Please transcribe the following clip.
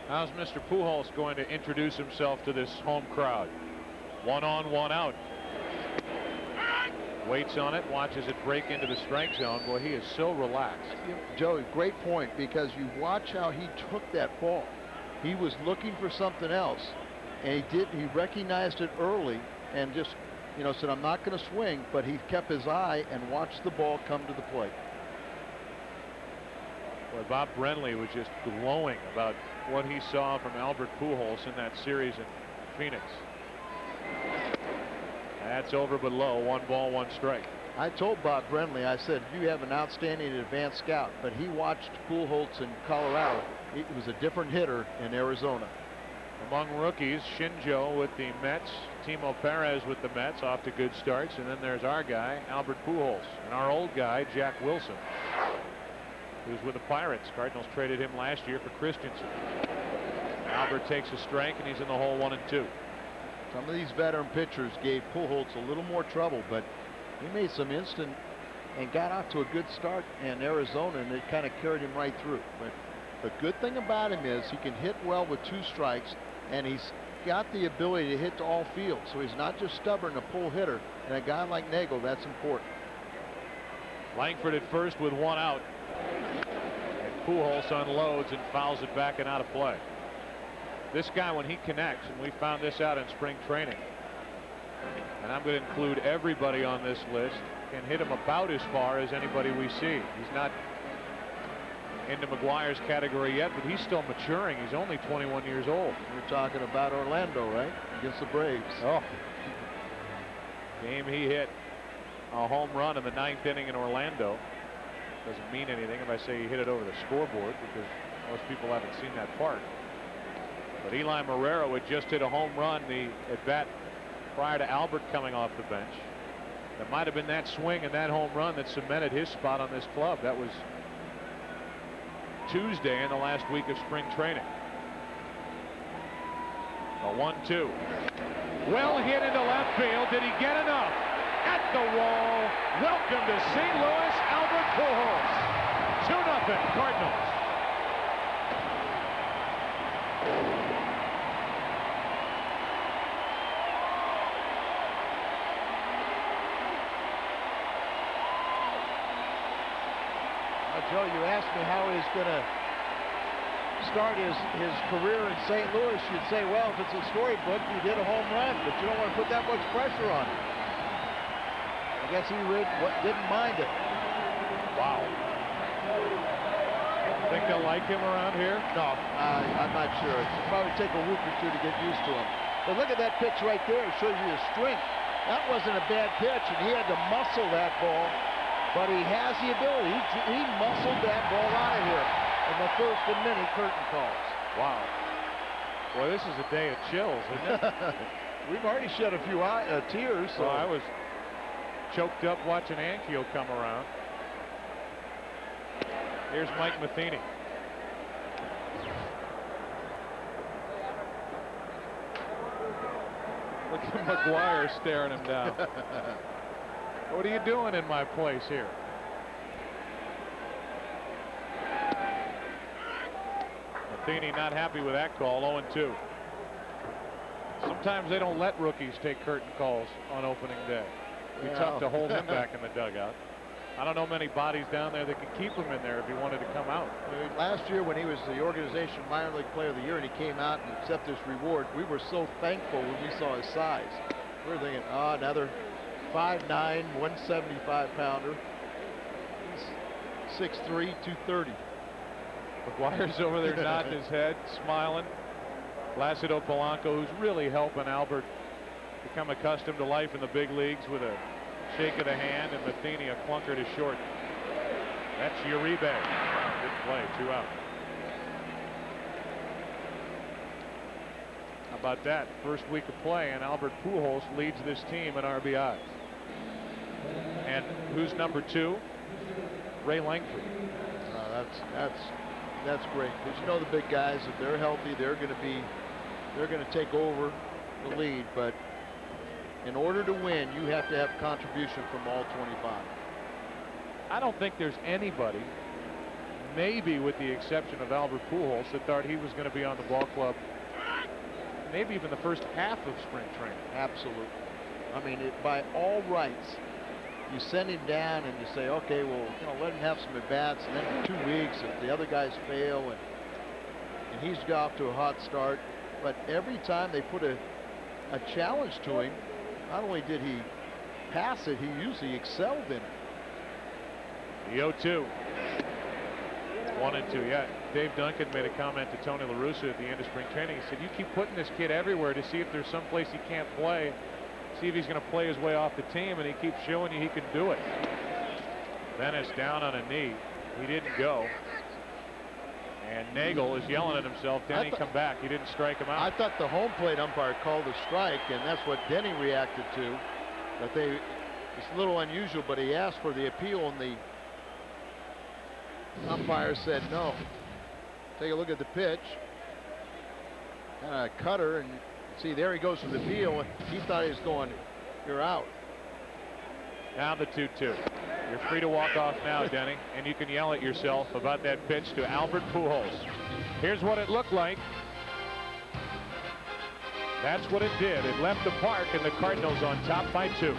How's Mr. Pujols going to introduce himself to this home crowd? 1 on, 1 out. Waits on it, watches it break into the strike zone. Boy, he is so relaxed. Joey, great point, because you watch how he took that ball. He was looking for something else, and he recognized it early and just, said, I'm not going to swing, but he kept his eye and watched the ball come to the plate. Boy, Bob Brenly was just glowing about what he saw from Albert Pujols in that series in Phoenix. That's over but low. 1 ball, 1 strike. I told Bob Brenly, I said, you have an outstanding advanced scout, but he watched Pujols in Colorado. It was a different hitter in Arizona. Among rookies, Shinjo with the Mets, Timo Perez with the Mets, off to good starts, and then there's our guy, Albert Pujols, and our old guy, Jack Wilson, who's with the Pirates. Cardinals traded him last year for Christensen. Albert takes a strike, and he's in the hole 1 and 2. Some of these veteran pitchers gave Pujols a little more trouble, but he made some instant and got out to a good start in Arizona, and it kind of carried him right through. But the good thing about him is he can hit well with 2 strikes, and he's got the ability to hit to all fields. So he's not just stubborn, a pull hitter. And a guy like Nagel, that's important. Langford at first with 1 out. And Pujols unloads and fouls it back and out of play. This guy, when he connects, and we found this out in spring training, and I'm going to include everybody on this list, can hit him about as far as anybody we see. He's not into McGuire's category yet, but he's still maturing. He's only 21 years old. You're talking about Orlando, right? Against the Braves. Oh. Game he hit a home run in the 9th inning in Orlando. Doesn't mean anything if I say he hit it over the scoreboard, because most people haven't seen that part. But Eli Marrero had just hit a home run the at bat prior to Albert coming off the bench. That might have been that swing and that home run that cemented his spot on this club. That was Tuesday in the last week of spring training. A 1-2. Well hit into left field. Did he get enough? At the wall. Welcome to St. Louis, Albert Pujols. 2-0 Cardinals. Joe, you asked me how he's going to start his career in St. Louis. You'd say, well, if it's a storybook, you did a home run, but you don't want to put that much pressure on him. I guess he didn't mind it. Wow. Think they'll like him around here? No, I'm not sure. It'll probably take a week or 2 to get used to him. But look at that pitch right there. It shows you his strength. That wasn't a bad pitch, and he had to muscle that ball. But he has the ability. He muscled that ball out of here in the first of many curtain calls. Wow. Boy, this is a day of chills, isn't it? We've already shed a few tears. So well, I was choked up watching Ankiel come around. Here's Mike Matheny. Look at McGuire staring him down. What are you doing in my place here? Matheny not happy with that call. 0-2. Sometimes they don't let rookies take curtain calls on opening day. It'd be tough to hold him back in the dugout. I don't know many bodies down there that can keep him in there if he wanted to come out. Last year when he was the organization minor league player of the year and he came out and accepted his reward, we were so thankful when we saw his size. We were thinking, oh, another 5'9", 175-pounder. 6'3", 230. McGuire's over there nodding his head, smiling. Placido Polanco, who's really helping Albert become accustomed to life in the big leagues with a shake of the hand, and Matheny a clunker to short. That's Uribe. Good play, 2 out. How about that? First week of play, and Albert Pujols leads this team in RBIs. And who's number 2? Ray Langford. That's great, because you know the big guys, if they're healthy, they're going to take over the lead. But in order to win, you have to have contribution from all 25. I don't think there's anybody maybe with the exception of Albert Pujols, that thought he was going to be on the ball club maybe even the first half of spring training. Absolutely. I mean, by all rights, you send him down and you say, okay, well, let him have some at-bats, and then for 2 weeks, if the other guys fail, and he's got off to a hot start. But every time they put a challenge to him, not only did he pass it, he usually excelled in it. The 0-2. 1-2. Yeah, Dave Duncan made a comment to Tony La Russa at the end of spring training. He said, you keep putting this kid everywhere to see if there's some place he can't play, see if he's going to play his way off the team, and he keeps showing you he can do it. Venice down on a knee. He didn't go. And Nagel is yelling at himself. Denny, come back. He didn't strike him out. I thought the home plate umpire called a strike, and that's what Denny reacted to. But it's a little unusual, but he asked for the appeal, and the umpire said no. Take a look at the pitch. Cutter, and see, there he goes for the appeal. He thought he was going, you're out. Now the 2-2. You're free to walk off now, Denny, and you can yell at yourself about that pitch to Albert Pujols. Here's what it looked like. That's what it did. It left the park, and the Cardinals on top by 2.